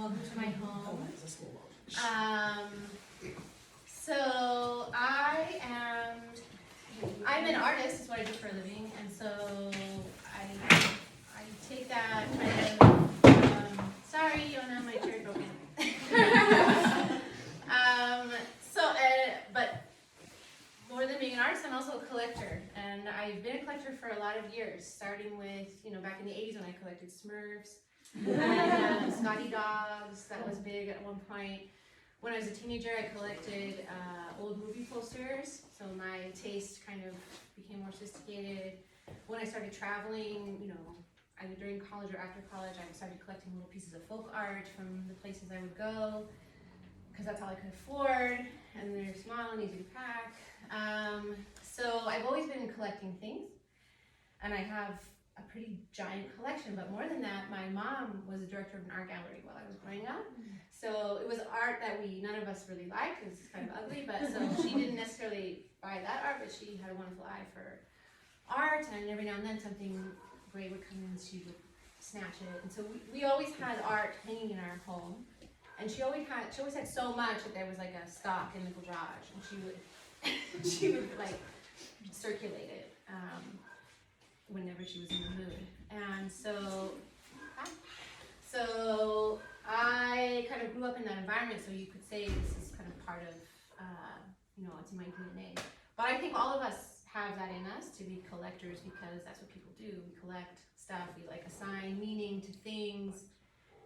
welcome to my home. So I'm an artist, is what I do for a living, and so I take that kind of, sorry, Yona, my chair broken. But more than being an artist, I'm also a collector, and I've been a collector for a lot of years, starting with, back in the 80s when I collected Smurfs, and Scotty dogs, that was big at one point. When I was a teenager, I collected old movie posters, so my taste kind of became more sophisticated. When I started traveling, either during college or after college, I started collecting little pieces of folk art from the places I would go, because that's all I could afford, and they're small and easy to pack. So I've always been collecting things, and I have a pretty giant collection, but more than that, my mom was a director of an art gallery while I was growing up. So it was art that none of us really liked, it was kind of ugly, but so she didn't necessarily buy that art, but she had a wonderful eye for art, and every now and then something great would come in and she would snatch it. And so we always had art hanging in our home, and she always had so much that there was like a stock in the garage, and she would like circulate it whenever she was in the mood. And so I kind of grew up in that environment, so you could say this is kind of part of, it's in my DNA. But I think all of us have that in us to be collectors, because that's what people do. We collect stuff, we like assign meaning to things,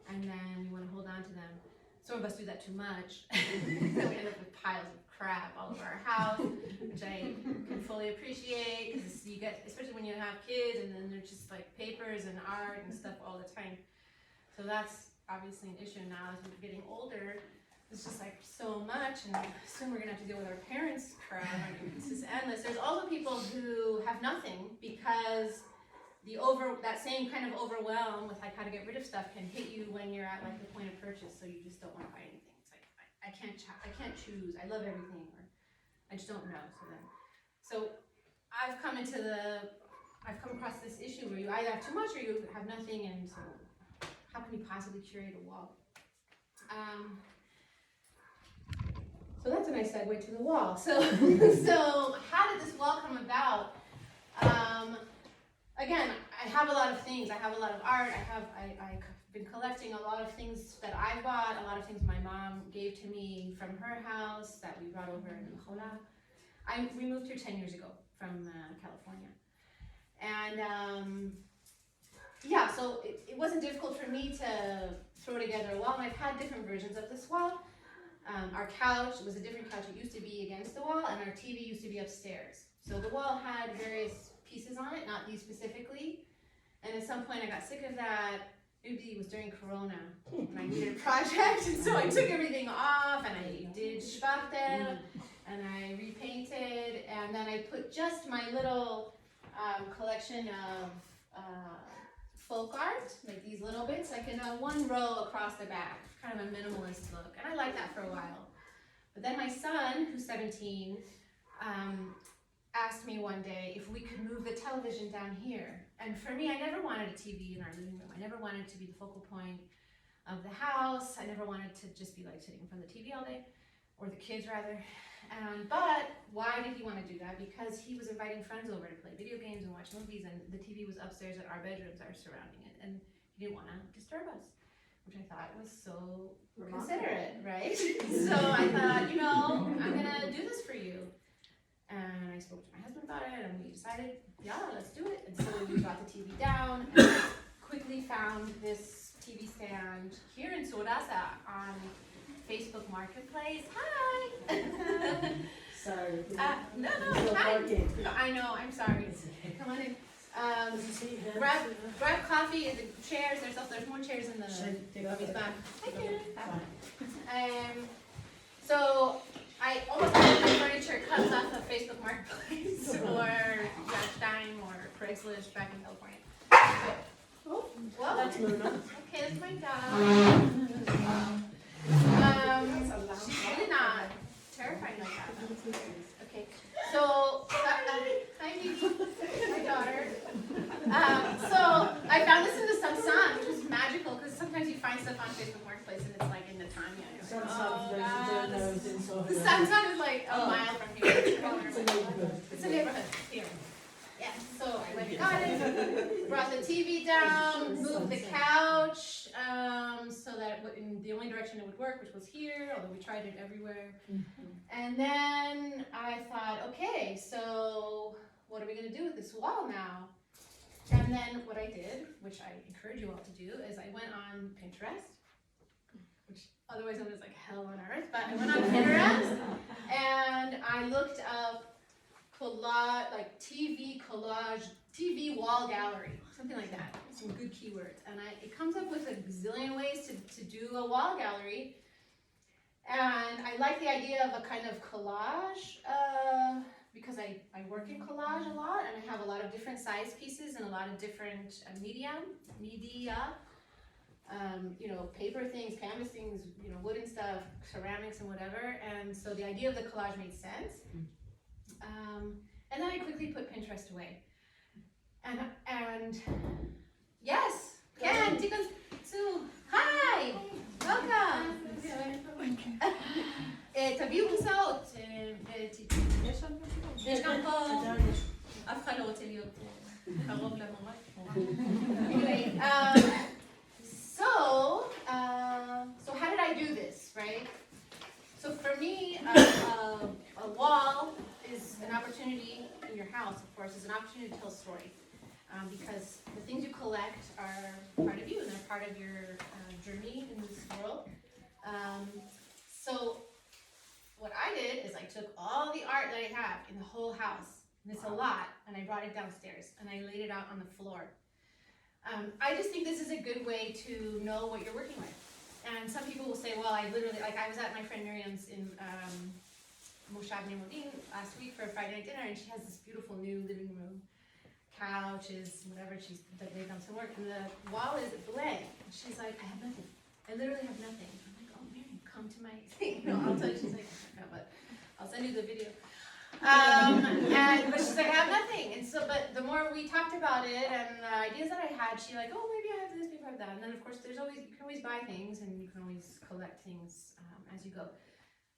and then we want to hold on to them. Some of us do that too much. We end up with piles of crap all over our house, which I can fully appreciate, because you get, especially when you have kids, and then there's just like papers and art and stuff all the time. So that's obviously an issue now as we're getting older. It's just like so much, and soon we're gonna have to deal with our parents' crap. I mean, it's just endless. There's also people who have nothing, because that same kind of overwhelm with like how to get rid of stuff can hit you when you're at like the point of purchase, so you just don't want to buy anything. It's like I can't choose. I love everything, or I just don't know. So I've come across this issue where you either have too much or you have nothing, and so how can you possibly curate a wall? So that's a nice segue to the wall. So how did this wall come about? Again, I have a lot of things. I have a lot of art. I've been collecting a lot of things that I bought, a lot of things my mom gave to me from her house that we brought over in Jola. We moved here 10 years ago from California. And so it wasn't difficult for me to throw together a wall, and I've had different versions of this wall. Our couch was a different couch. It used to be against the wall, and our TV used to be upstairs. So the wall had various pieces on it, not these specifically. And at some point I got sick of that. Maybe it was during Corona, and I needed a project, and so I took everything off, and I did schwachtel, and I repainted, and then I put just my little collection of folk art, like these little bits, like in one row across the back, kind of a minimalist look, and I liked that for a while. But then my son, who's 17, asked me one day if we could move the television down here. And for me, I never wanted a TV in our living room. I never wanted to be the focal point of the house. I never wanted to just be like sitting in front of the TV all day, or the kids rather. But why did he want to do that? Because he was inviting friends over to play video games and watch movies, and the TV was upstairs at our bedrooms are surrounding it, and he didn't want to disturb us, which I thought was so considerate, right? So I thought, I'm gonna do this for you. And I spoke to my husband about it, and we decided, yeah, let's do it. And so we got the TV down, and I quickly found this TV stand here in Sorasa on Facebook Marketplace. Hi! Sorry. No, hi. I know, I'm sorry. Come on in. Grab coffee and the chairs. There's more chairs in the lobby back. Hi, Karen. So I almost all of my furniture comes off of Facebook Marketplace or Stein or Craigslist back in California. Oh, well, that's Luna. Okay, that's my dog. She's really not terrifying like that. Okay, so hi, Vivi, my daughter. So I found this in the Samsung, which was magical because sometimes you find stuff on Facebook Marketplace and Sun for those who don't know is in sort of. The Sun is like a mile from here. It's a neighbourhood. It's a neighborhood here. Yeah, so I went and got it, brought the TV down, moved the couch, so that in the only direction it would work, which was here, although we tried it everywhere. And then I thought, okay, so what are we gonna do with this wall now? And then what I did, which I encourage you all to do, is I went on Pinterest, which otherwise known as like hell on earth, but I went on Pinterest and I looked up TV wall gallery, something like that, some good keywords. And it comes up with a gazillion ways to do a wall gallery. And I like the idea of a kind of collage, because I work in collage a lot, and I have a lot of different size pieces and a lot of different media, paper things, canvas things, wooden stuff, ceramics and whatever. And so the idea of the collage made sense. And then I quickly put Pinterest away. And yes, Ken, Tikon, Sue, hi, welcome. תביאו כיסאות, יש גם פה, אף אחד לא רוצה להיות קרוב למורה. Anyway, so how did I do this, right? So for me, a wall is an opportunity in your house, of course, is an opportunity to tell a story. Because the things you collect are part of you and they're part of your journey in this world. So what I did is I took all the art that I have in the whole house, and it's a lot, and I brought it downstairs and I laid it out on the floor. I just think this is a good way to know what you're working with. And some people will say, well, I was at my friend Miriam's in Moshav Nimodin last week for a Friday night dinner, and she has this beautiful new living room, couches, whatever, they've done some work, and the wall is blank. And she's like, I have nothing. I literally have nothing. I'm like, oh, Miriam, come to my thing. I'll tell you. She's like, no, but I'll send you the video. But she's like, I have nothing. And so, but the more we talked about it and the ideas that I had, she's like, oh, maybe I have this, maybe I have that. And then of course, you can always buy things and you can always collect things as you go.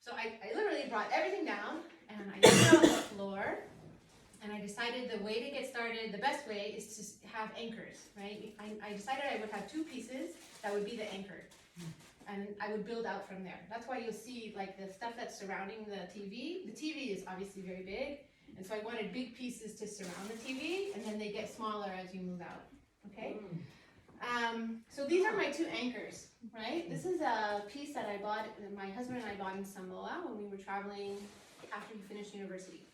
So I literally brought everything down and I put it on the floor. And I decided the way to get started, the best way is to have anchors, right? I decided I would have two pieces that would be the anchor. And I would build out from there. That's why you'll see like the stuff that's surrounding the TV. The TV is obviously very big. And so I wanted big pieces to surround the TV, and then they get smaller as you move out, okay? So these are my two anchors, right? This is a piece that I bought, my husband and I bought in Samoa when we were traveling after we finished university.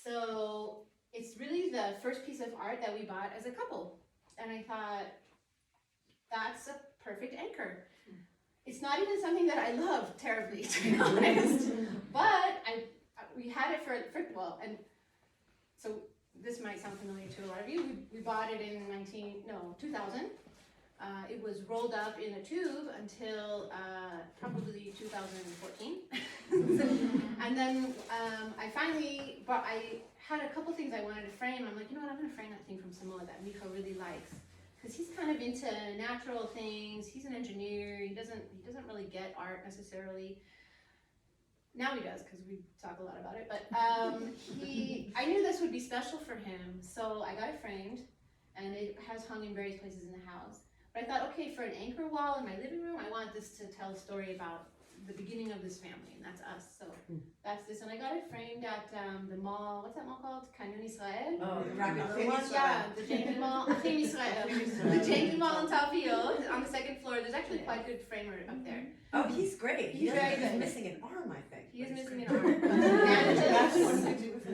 So it's really the first piece of art that we bought as a couple. And I thought, that's a perfect anchor. It's not even something that I love terribly, to be honest. But we had it for and so this might sound familiar to a lot of you. We bought it in 2000. It was rolled up in a tube until probably 2014. And then I finally I had a couple things I wanted to frame. I'm like, you know what, I'm gonna frame that thing from Samoa that Miko really likes. Because he's kind of into natural things. He's an engineer. He doesn't really get art necessarily. Now he does, because we talk a lot about it. But I knew this would be special for him, so I got it framed, and it has hung in various places in the house. But I thought, okay, for an anchor wall in my living room, I want this to tell a story about the beginning of this family, and that's us. So that's this, and I got it framed at the mall. What's that mall called? Canyon Israel. Oh, the rabbit one. Yeah, the Jenkins Mall. Canyon Israel. The Jenkins Mall in Talpiot on the second floor. There's actually quite a good framer up there. Oh, he's great. He's very good. He's missing an arm, I think. He is missing an arm.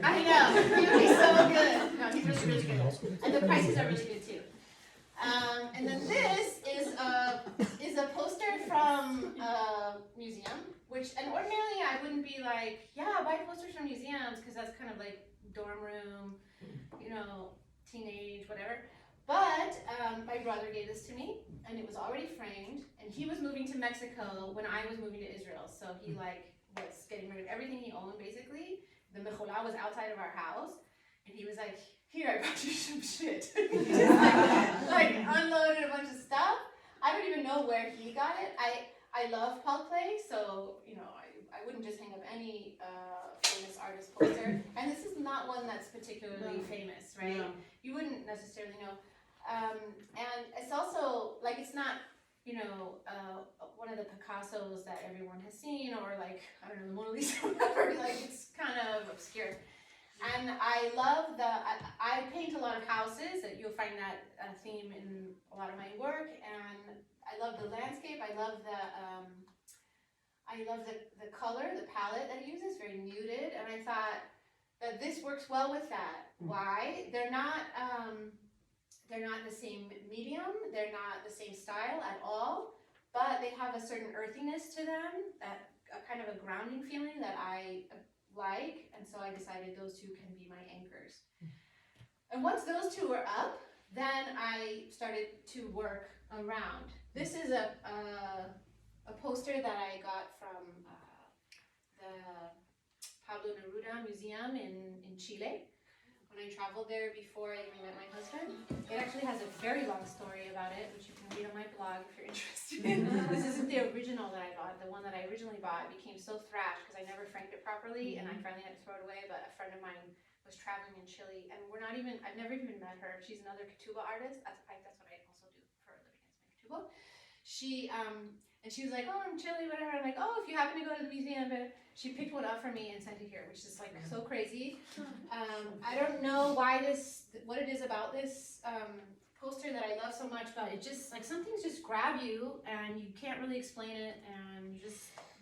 I know. He's so good. No, he's really, really good. And the prices are really good too. And then this is a poster from a museum, and ordinarily I wouldn't be like, yeah, buy posters from museums, because that's kind of like dorm room, teenage, whatever. But my brother gave this to me, and it was already framed, and he was moving to Mexico when I was moving to Israel, so he was getting rid of everything he owned, basically. The mecholah was outside of our house, and he was like, here, I brought you some shit. Just like unloaded a bunch of stuff. I don't even know where he got it. I love Paul Klee, so you know I wouldn't just hang up any famous artist poster. And this is not one that's particularly famous, right? No. You wouldn't necessarily know. And it's also like it's not one of the Picassos that everyone has seen, or like I don't know, the Mona Lisa or whatever. Like it's kind of obscure. And I love I paint a lot of houses. That you'll find that theme in a lot of my work, and I love the landscape. I love the color, the palette that it uses, very muted. And I thought that this works well with that. Why? They're not the same medium. They're not the same style at all. But they have a certain earthiness to them, that a kind of a grounding feeling that I like, and so I decided those two can be my anchors. And once those two were up, then I started to work around. This is a poster that I got from the Pablo Neruda Museum in Chile. When I traveled there before I even met my husband. It actually has a very long story about it, which you can read on my blog if you're interested. This isn't the original that I bought. The one that I originally bought became so thrashed because I never framed it properly, and I finally had to throw it away. But a friend of mine was traveling in Chile, and I've never even met her. She's another Katuba artist. That's what I also do for a living, is make Katuba. And she was like, oh, I'm Chile, whatever. I'm like, oh, if you happen to go to the museum, but she picked one up for me and sent it here, which is like so crazy. I don't know what it is about this poster that I love so much, but it just, like, some things just grab you and you can't really explain it, and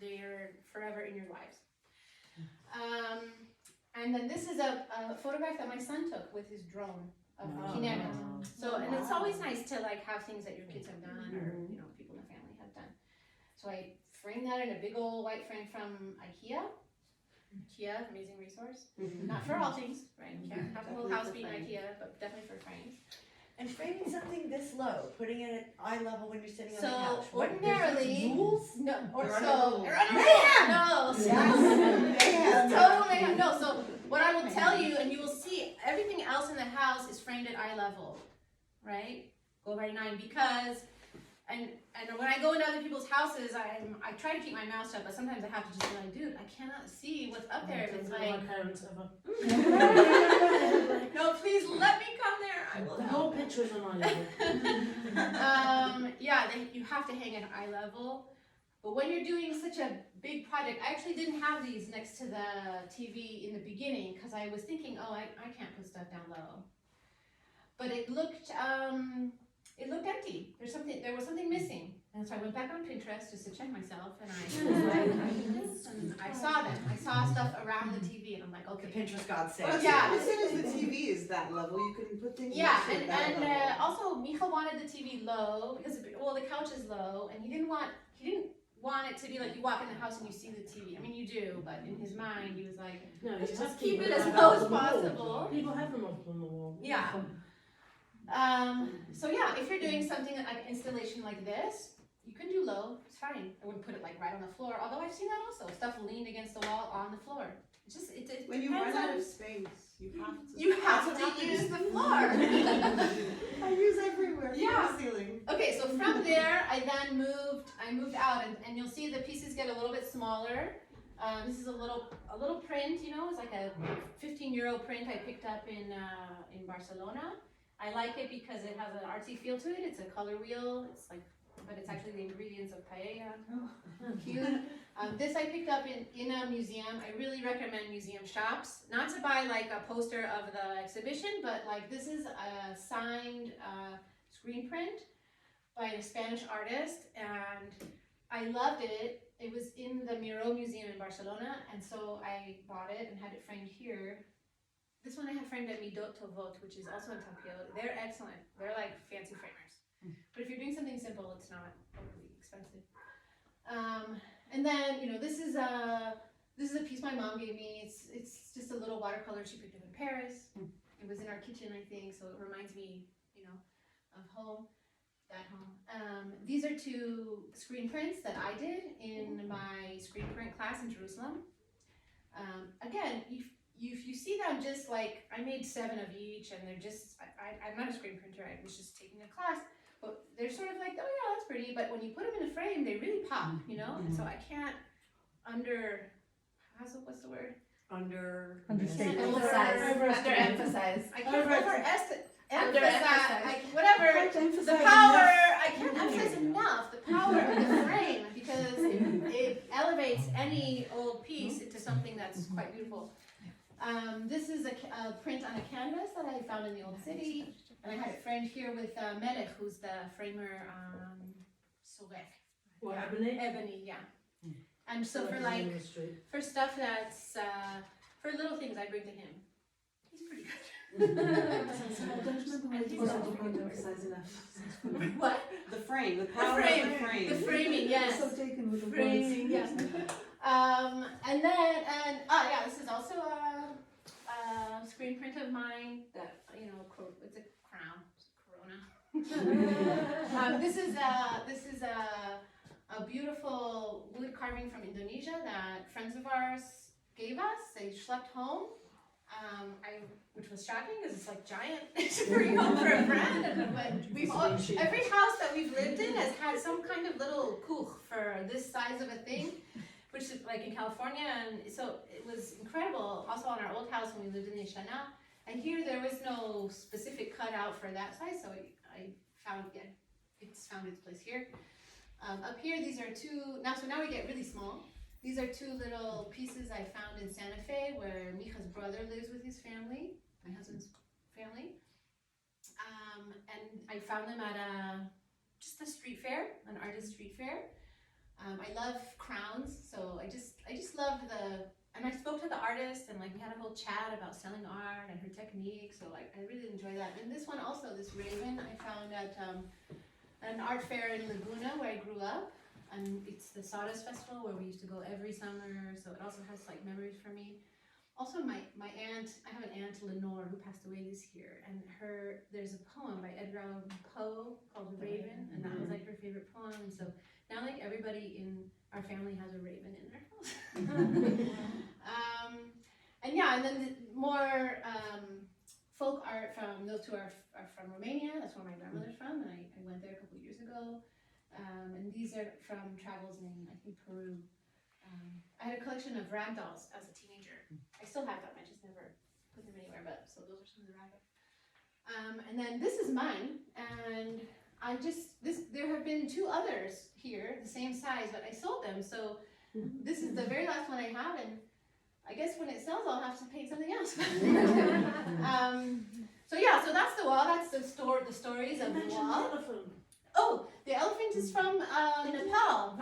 they're forever in your lives. And then this is a photograph that my son took with his drone of Kinema. So, and it's always nice to like have things that your kids have done, or people in the family have done. So I framed that in a big old white frame from IKEA. IKEA, amazing resource. Not for all things, right? You can't have the whole house being IKEA, but definitely for frames. And framing something this low, putting it at eye level when you're sitting on the So couch. ordinarily, rules? no, or There are so no rules. there are no Mayhem! rules. No, Mayhem. total mayhem. No, so what I will tell you, and you will see, everything else in the house is framed at eye level, right? Go by 9, because, and when I go into other people's houses, I try to keep my mouth shut, but sometimes I have to just be like, dude, I cannot see what's up there. If it's like, my parents ever. no, please let me come there. I will The help. whole picture is on my level. You have to hang at eye level. But when you're doing such a big project, I actually didn't have these next to the TV in the beginning because I was thinking, oh, I can't put stuff down low. But it looked empty. There was something missing. And so I went back on Pinterest just to check myself, and I was like, I do this, and I saw them. I saw stuff around the TV, and I'm like, The okay. Pinterest God Well, says. Yeah. as soon as the TV is that level, you can put things Yeah, next to it that and level. also Micha wanted the TV low because the couch is low, and he didn't want it to be like you walk in the house and you see the TV. I mean, you do, but in his mind, he was like, No, let's you just have to keep it them as up low as on the wall. possible. People have them up on the wall. Yeah. So yeah, if you're doing something like installation like this, you can do low. It's fine. I wouldn't put it like right on the floor. Although I've seen that also, stuff leaned against the wall on the floor. It When you depends run out on- of space, you have to. You have to use the floor. I use everywhere. Yeah. Floor, ceiling. Okay, so from there, I moved out, and you'll see the pieces get a little bit smaller. This is a little print, it's like a 15 euro print I picked up in Barcelona. I like it because it has an artsy feel to it. It's a color wheel. But it's actually the ingredients of paella. Cute. This I picked up in a museum. I really recommend museum shops. Not to buy like a poster of the exhibition, but like this is a signed screen print by a Spanish artist, and I loved it. It was in the Miró Museum in Barcelona, and so I bought it and had it framed here. This one I have framed at Midot Tovot, which is also in Tapio. They're excellent. They're like fancy framers. But if you're doing something simple, it's not overly expensive. And then, this is a piece my mom gave me. It's just a little watercolor she picked up in Paris. It was in our kitchen, I think, so it reminds me, of home. These are 2 screen prints that I did in my screen print class in Jerusalem. Again, if you see them, just like I made 7 of each, and they're just I'm not a screen printer. I was just taking a class, but they're sort of like, oh yeah, that's pretty, but when you put them in a frame, they really pop, you know? And so I can't what's the word? Understate. Underemphasize. I can't Overemphasize. emphasize, whatever. Emphasize The power, enough. I can't emphasize enough the power of the frame because it elevates any old piece into something that's quite beautiful. This is a print on a canvas that I found in the old city, and I had it framed here with Melech, who's the framer Sorek. What, Yeah. ebony? Ebony, yeah. And so for Like like, in the street. for stuff that's, for little things I bring to him. He's pretty good. What? The frame, the The power frame, of the frame. the framing, yes. So taken with the Framing, yes. And then, yeah, this is also a screen print of mine that, you know, it's a crown, it's a corona. This is a beautiful wood carving from Indonesia that friends of ours gave us. They schlepped home. Which was shocking because it's like giant to bring home for a friend. But every house that we've lived in has had some kind of little kuch for this size of a thing, which is like in California, and so it was incredible. Also on our old house when we lived in the Shana, and here there was no specific cutout for that size, so I found it's found its place here. Up here, these are two. Now we get really small. These are two little pieces I found in Santa Fe where Micha's brother lives with his family, my husband's family. And I found them at just a street fair, an artist street fair. I love crowns, so I just love and I spoke to the artist and like we had a whole chat about selling art and her technique, so like I really enjoy that. And this one also, this raven, I found at an art fair in Laguna where I grew up. And it's the Sawdust Festival where we used to go every summer, so it also has like memories for me. Also my aunt, I have an aunt, Lenore, who passed away this year, and there's a poem by Edgar Allan Poe called The Raven, and that was like her favorite poem, and so now like everybody in our family has a raven in their house. And yeah, and then more folk art from those two are from Romania. That's where my grandmother's from, and I went there a couple years ago. And these are from travels in, I think, Peru. I had a collection of rag dolls as a teenager. I still have them, I just never put them anywhere, but so those are some of the rag dolls. And then this is mine, and there have been two others here, the same size, but I sold them, so this is the very last one I have, and I guess when it sells, I'll have to paint something else. So yeah, so that's the wall, that's the stories of the wall. Oh, the elephant is from Nepal.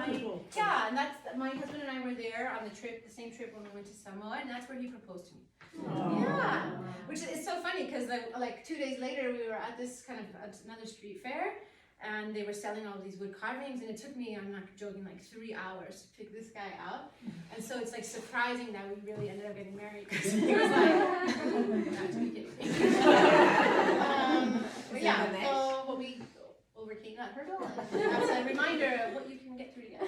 Yeah, and that's my husband and I were there on the same trip when we went to Samoa, and that's where he proposed to me. Oh. Yeah, which is so funny because like 2 days later we were at this kind of another street fair, and they were selling all these wood carvings, and it took me, I'm not joking, like 3 hours to pick this guy out, and so it's like surprising that we really ended up getting married because he was like, not to be kidding. But yeah, so what we overcame that hurdle, and that's a reminder of what you can get through together.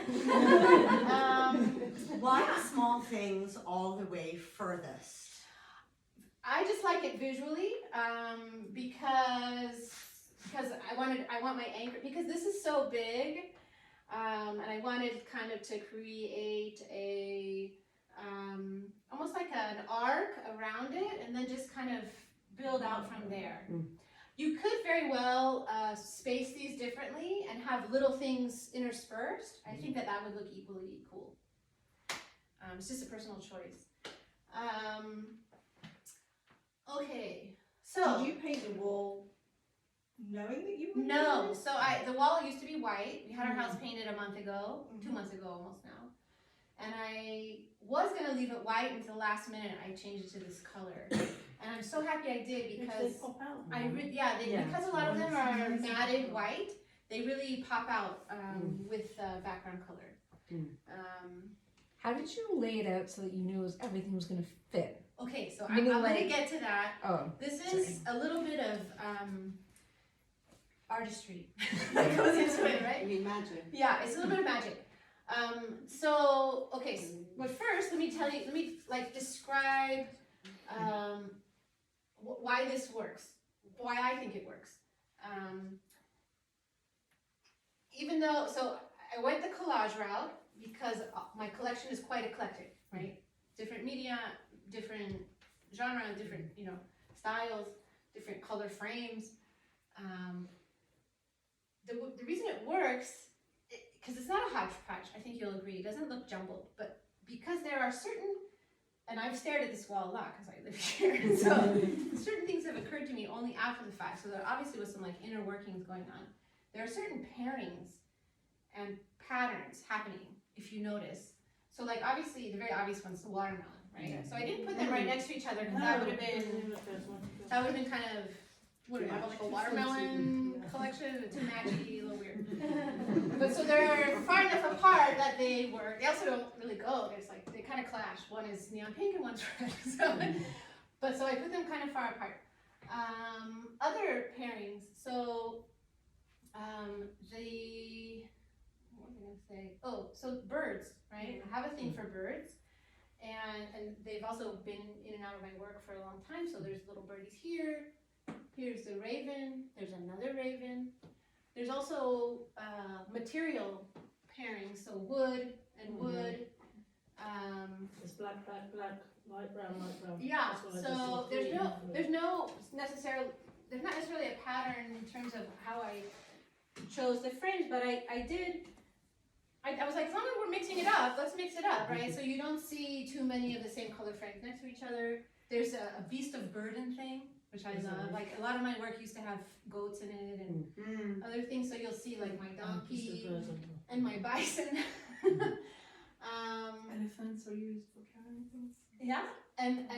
Why small things all the way furthest? I just like it visually, because I want my anchor, because this is so big, and I wanted kind of to create a almost like an arc around it, and then just kind of build out from there. You could very well space these differently and have little things interspersed. I think that would look equally cool. It's just a personal choice. Okay, so. Did you paint the wall knowing that you were doing No, this? so the wall used to be white. We had our house painted a month ago, 2 months ago almost now. And I was gonna leave it white until the last minute. I changed it to this color. And I'm so happy I did because They pop out. because a lot of them are matted white, they really pop out with background color. How did you lay it out so that you knew everything was going to fit? Okay, so I'm Meaning gonna like- get to that. Oh, This is a little bit of artistry that goes into it, right? I mean, magic. Yeah, it's a little bit of magic. Okay, but first let me describe why this works, why I think it works. even though, so I went the collage route because my collection is quite eclectic, right? Different media, different genre, different, styles, different color frames. The reason it works, because it's not a hodgepodge, I think you'll agree, it doesn't look jumbled, but because there are certain, and I've stared at this wall a lot because I live here, so certain things have occurred to me only after the fact, so there obviously was some like inner workings going on. There are certain pairings and patterns happening, if you notice. So like obviously, the very obvious one's the watermelon, right? So I didn't put them right next to each other because that would have been kind of, what do you have, like a watermelon collection? It's too matchy, a little weird. But so they're far enough apart that they also don't really go. There's like, they kind of clash. One is neon pink and one's red. So I put them kind of far apart. Other pairings, so what was I gonna say? Oh, so birds, right? I have a thing for birds. And they've also been in and out of my work for a long time. So there's little birdies here. Here's the raven. There's another raven. There's also material pairings, so wood and wood. It's black, light brown. Yeah. That's what I So just did. there's not necessarily a pattern in terms of how I chose the frames, but I was like, as long as we're mixing it up, let's mix it up, right? So you don't see too many of the same color frames next to each other. There's a beast of burden thing, which I love. Like a lot of my work used to have goats in it and other things. So you'll see like my donkey and my bison. Elephants are used for carrying things. Yeah, and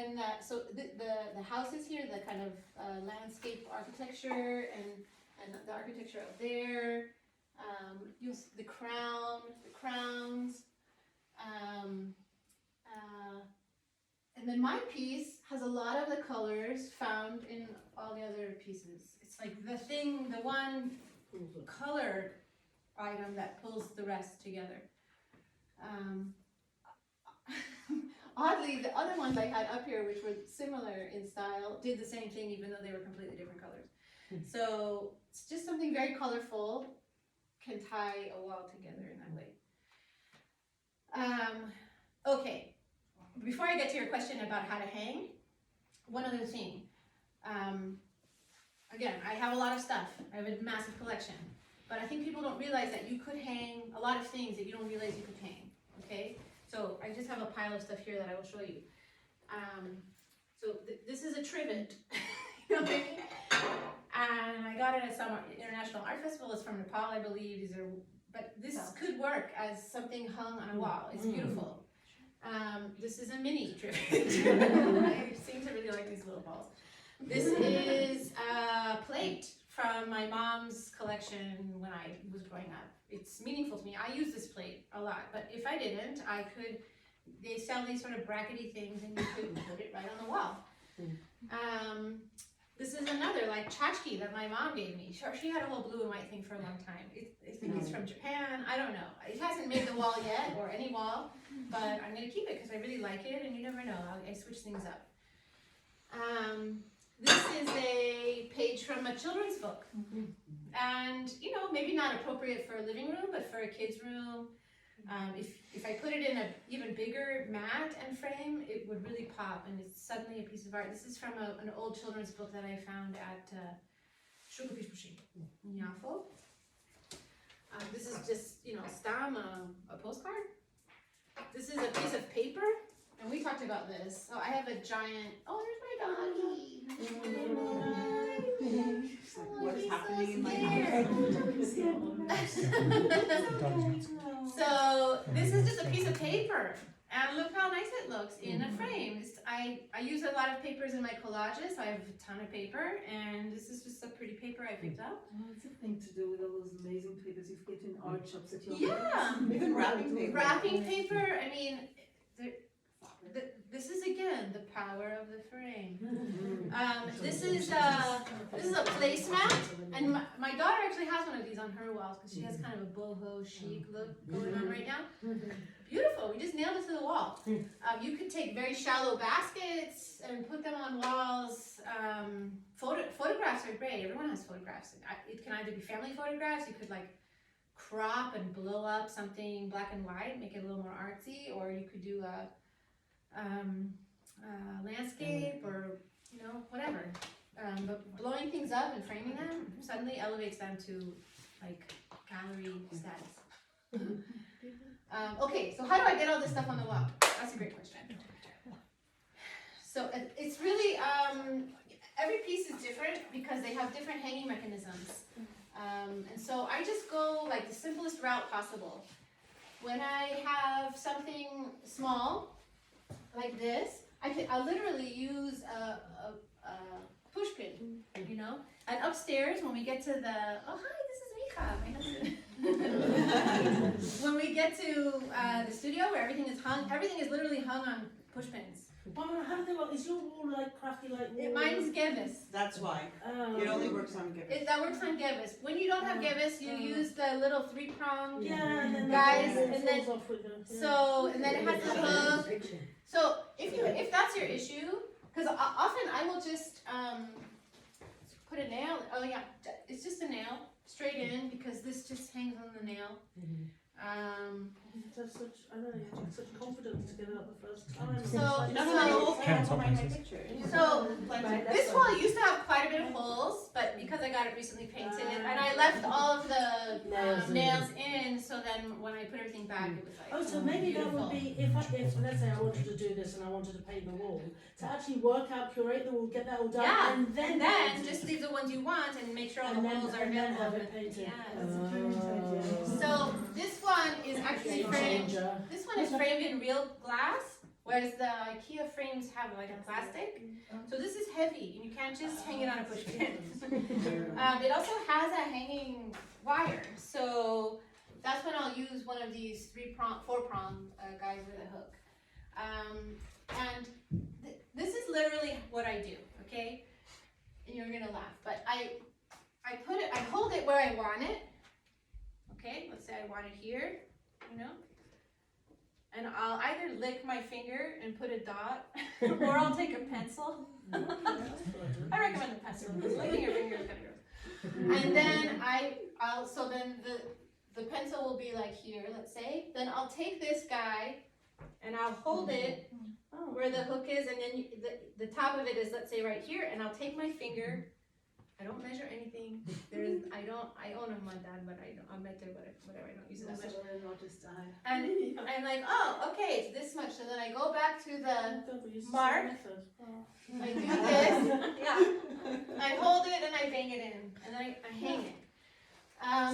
so the houses here, the kind of landscape architecture and the architecture up there. You'll see the crowns, and then my piece has a lot of the colors found in all the other pieces. It's like the one color item that pulls the rest together. Oddly, the other ones I had up here, which were similar in style, did the same thing even though they were completely different colors. So it's just something very colorful can tie a wall together in that way. Okay, before I get to your question about how to hang, one other thing. Again, I have a lot of stuff. I have a massive collection. But I think people don't realize that you could hang a lot of things that you don't realize you could hang, okay? So I just have a pile of stuff here that I will show you. This is a trivet, you know what I mean? And I got it at some international art festival. It's from Nepal, I believe. But this could work as something hung on a wall. It's beautiful. This is a mini trivet. I seem to really like these little balls. This is a plate from my mom's collection when I was growing up. It's meaningful to me. I use this plate a lot, but if I didn't, they sell these sort of brackety things and you could put it right on the wall. This is another like tchotchke that my mom gave me. She had a whole blue and white thing for a long time. I think it's from Japan. I don't know. It hasn't made the wall yet or any wall, but I'm going to keep it because I really like it and you never know. I switch things up. This is a page from a children's book. And, maybe not appropriate for a living room, but for a kid's room. If I put it in an even bigger mat and frame, it would really pop and it's suddenly a piece of art. This is from an old children's book that I found at Shugopispushi in Yafo. This is just, stam, a postcard. This is a piece of paper, and we talked about this. So I have a giant, there's my doggy. What is happening in my So this is just a piece of paper, and look how nice it looks in a frame. I use a lot of papers in my collages. So I have a ton of paper, and this is just a pretty paper I picked up. Oh, it's a thing to do with all those amazing papers you get in art shops at your Yeah, even wrapping paper. wrapping paper. I mean, this is again the power of the frame. This is a placemat, and my daughter actually has one of these on her walls because she has kind of a boho chic look going on right now. Beautiful. We just nailed it to the wall. You could take very shallow baskets and put them on walls. Photographs are great. Everyone has photographs. It can either be family photographs. You could crop and blow up something black and white, make it a little more artsy, or you could do a landscape or, you know, whatever. But blowing things up and framing them suddenly elevates them to like gallery status. Okay, so how do I get all this stuff on the wall? That's a great question. So it's really, every piece is different because they have different hanging mechanisms. And so I just go like the simplest route possible. When I have something small, like this, I'll literally use a push pin, you know? And upstairs, when we get to the, oh hi, this is Mika, my husband. When we get to the studio where everything is literally hung on push pins. Well, how do they work? Is your wall like crafty like wall? Mine's Gevis. That's why. It only works on Gibbous. That works on Gevis. When you don't have Gevis, you use the little 3-pronged and then guys, it and then falls off with them. so, and then it has the hook. So if that's your issue, because often I will just put a nail. Oh yeah, it's just a nail straight in because this just hangs on the nail. That's such, I don't know, you have such confidence to get it out the first time. So this wall used to have quite a bit of holes, but because I got it recently painted, and I left all of the nails in, so then when I put everything back, it was like Oh, so maybe that would be, if let's say I wanted to do this and I wanted to paint the wall, to actually work out, curate the wall, get that all done, yeah, and then just leave the ones you want and make sure all the holes are and then available. have it painted. Yeah. So this one is actually framed. This one is framed in real glass, whereas the IKEA frames have like a plastic. So this is heavy, and you can't just hang it on a push pin. It also has a hanging wire, so that's when I'll use one of these 4-prong guys with a hook. And this is literally what I do, okay? And you're gonna laugh, but I hold it where I want it. Okay, let's say I want it here, you know? And I'll either lick my finger and put a dot, or I'll take a pencil. I recommend the pencil, because licking your finger is kind of gross. And then so then the pencil will be like here, let's say. Then I'll take this guy, and I'll hold it where the hook is, and then the top of it is, let's say, right here, and I'll take my finger. I don't measure anything. I own a mud dad, but I measure whatever. I don't use it that much. And I'm like, oh, okay, it's this much. So then I go back to the mark. I do this. Yeah. I hold it and I bang it in, and then I hang it.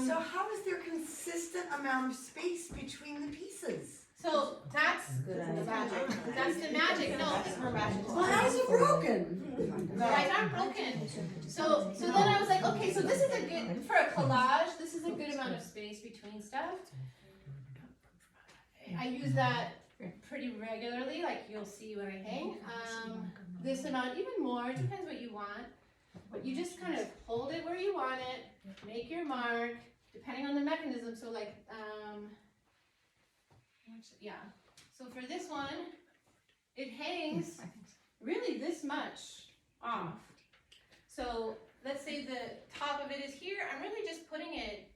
So how is there consistent amount of space between the pieces? So that's the magic. That's the magic. No, it's her magic. Well, how is it broken? Guys aren't broken. So then I was like, okay, so this is a good, for a collage, this is a good amount of space between stuff. I use that pretty regularly, like you'll see when I hang. This amount, even more, it depends what you want. But you just kind of hold it where you want it, make your mark, depending on the mechanism. So like, yeah. So for this one, it hangs really this much off. So let's say the top of it is here. I'm really just putting it,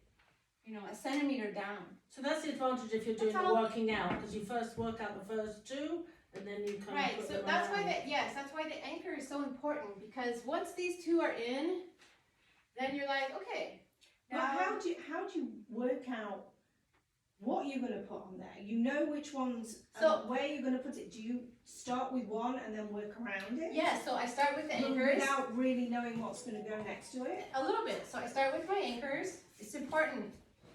you know, a centimeter down. So that's the advantage if you're doing the working out, because you first work out the first two, and then you kind Right. of put So them that's around. why that's why the anchor is so important, because once these two are in, then you're like, okay. Now, how do you work out what you're going to put on there? You know which ones, where you're going to put it. Do you start with one and then work around it? Yeah, so I start with the anchors. Without really knowing what's going to go next to it? A little bit. So I start with my anchors. It's important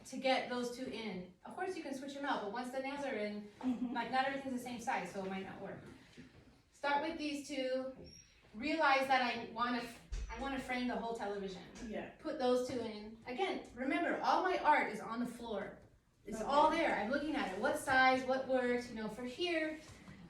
to get those two in. Of course you can switch them out, but once the nails are in, like not everything's the same size, so it might not work. Start with these two. Realize that I want to frame the whole television. Yeah. Put those two in. Again, remember, all my art is on the floor. It's all there. I'm looking at it. What size, what works, you know, for here,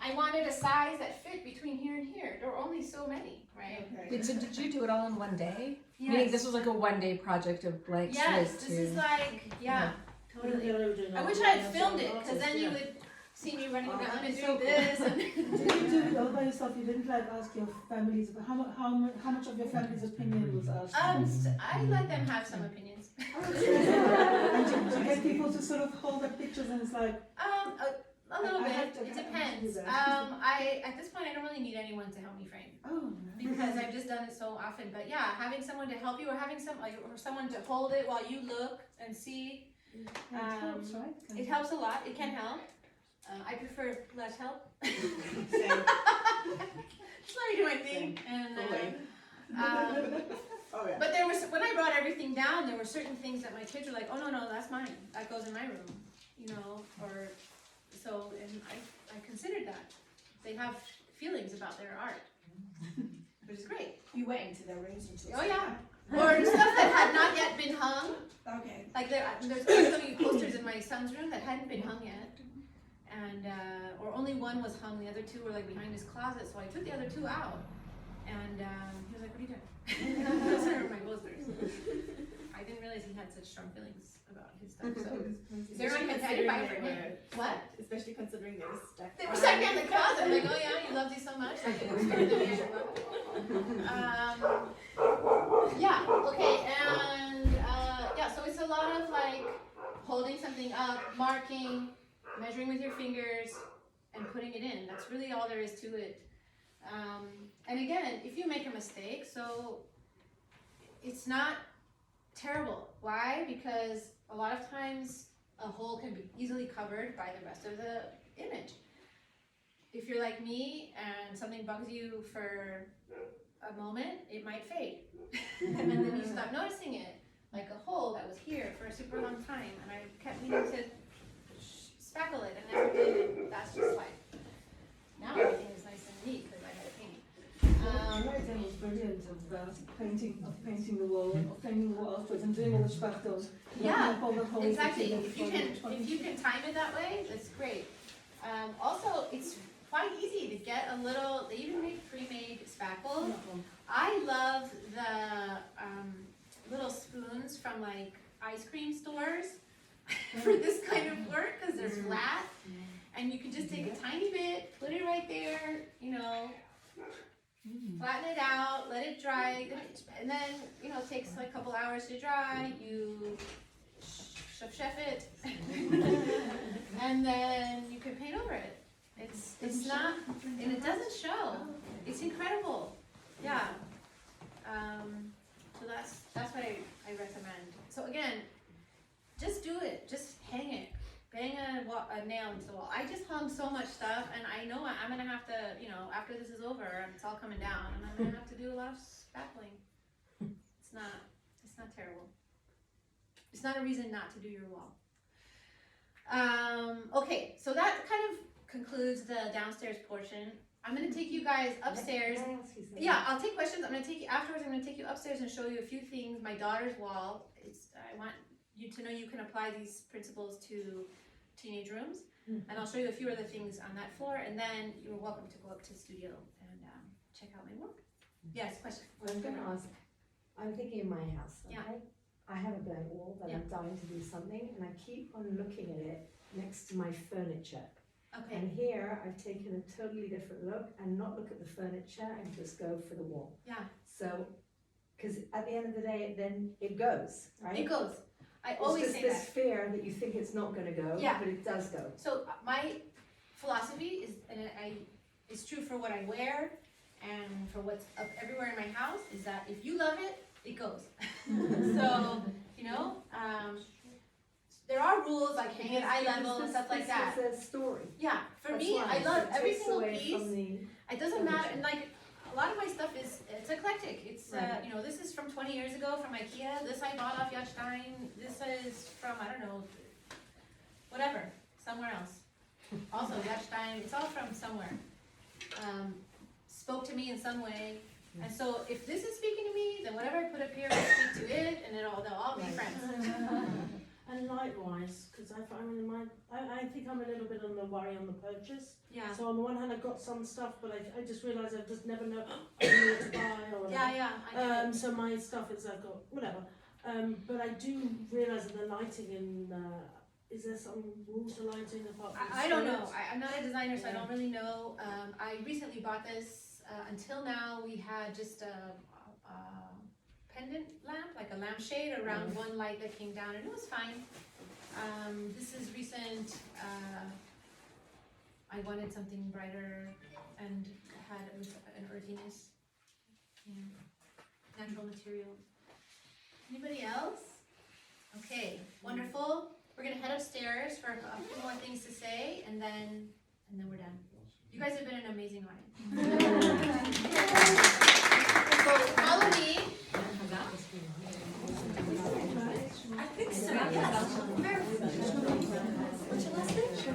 I wanted a size that fit between here and here. There were only so many, right? Okay. So did you do it all in one day? Yes. Meaning this was like a one-day project of blank Yes, slate this is like, yeah, totally. Yeah, I wish I had filmed it, because then you would see me running around and doing this. And Did you do it all by yourself? You didn't like ask your families, but how much of your family's opinion was asked? I let them have some opinions. And you get people to sort of hold up pictures and it's like, A little I bit. have to- It I have to depends. do that. At this point, I don't really need anyone to help me frame oh, because I've just done it so often. But yeah, having someone to help you, or having or someone to hold it while you look and see, it helps, right? it helps a lot. It can help. I prefer less help. Same. Just let me do my thing. And Oh, yeah. but there was when I brought everything down, there were certain things that my kids were like, "Oh no, that's mine. That goes in my room," you know, or so. And I considered that they have feelings about their art, which is great. You went into their rooms and took Oh yeah, stuff or stuff that had not yet been hung. out? Okay. Like there's also posters in my son's room that hadn't been hung yet, and or only one was hung. The other two were like behind his closet, so I took the other two out. And he was like, "What are you doing?" Those are my posters. I didn't realize he had such strong feelings about his stuff. So they're not competitive by for him. What? Especially considering they were stuck. They were stuck in the closet. I'm like, "Oh yeah, you love these so much." Like, yeah. Okay. And yeah. So it's a lot of like holding something up, marking, measuring with your fingers, and putting it in. That's really all there is to it. And again, if you make a mistake, so it's not terrible. Why? Because a lot of times a hole can be easily covered by the rest of the image. If you're like me and something bugs you for a moment, it might fade. And then you stop noticing it. Like a hole that was here for a super long time, and I kept meaning to spackle it and never did, and that's just life. Now everything is nice and neat because I had a paint. Right, that was brilliant of painting the wall, of painting the wall afterwards and doing all the spackles. Yeah, All the holes exactly. that you If you can time it that way, that's great. Also, it's quite easy to get a little. They even make pre-made spackles. I love the little spoons from like ice cream stores for this kind of work because they're flat, and you can just take a tiny bit, put it right there, you know. Flatten it out, let it dry, and then, you know, it takes like a couple hours to dry, you chef it, and then you can paint over it. It's not, and it doesn't show. It's incredible. Yeah. So that's what I recommend. So again, just do it, just hang it. Bang a nail into the wall. I just hung so much stuff, and I know I'm gonna have to, you know, after this is over, it's all coming down, and I'm gonna have to do a lot of spackling. It's not terrible. It's not a reason not to do your wall. Okay, so that kind of concludes the downstairs portion. I'm gonna take you guys upstairs. Can I ask you something? Yeah, I'll take questions. I'm gonna take you afterwards. I'm gonna take you upstairs and show you a few things. My daughter's wall. I want you to know you can apply these principles to teenage rooms, and I'll show you a few other things on that floor, and then you're welcome to go up to the studio and check out my work. Yes, question. I was going to ask, I'm thinking in my house, okay? Yeah. I have a blank wall that I'm dying to do something, and I keep on looking at it next to my furniture. Okay. And here, I've taken a totally different look and not look at the furniture and just go for the wall. Yeah. So, because at the end of the day, then it goes, right? It goes. I It's always just say this that. fear that you think it's not going to go, Yeah. but it does go. So my philosophy is, and it's true for what I wear and for what's up everywhere in my house, is that if you love it, it goes. So, you know, there are rules like hang at eye level and stuff like that. It's a story. Yeah, for That's me, why. I So love it every takes single away piece. from the It doesn't matter, and like a lot of my stuff it's eclectic. It's Right. you know, this is from 20 years ago from IKEA. This I bought off Yachstein. This is from I don't know, whatever, somewhere else. Also Yachstein. It's all from somewhere. Spoke to me in some way, and so if this is speaking to me, then whatever I put up here will speak to it, and they'll all be friends. And likewise, because I think I'm a little bit on the worry on the purchase. Yeah. So on the one hand, I've got some stuff, but I just realise I just never know I don't know what to buy or whatever. Yeah. I get it. So my stuff is I've got whatever. But I do realise that the lighting in is there some rules to lighting apart from I don't know. streets? I'm not a designer, so I don't really know. I recently bought this. Until now, we had just pendant lamp, like a lampshade around one light that came down, and it was fine. This is recent. I wanted something brighter and had an earthiness. Yeah. Natural material. Anybody else? Okay, wonderful. We're gonna head upstairs for a few more things to say, and then we're done. You guys have been an amazing audience.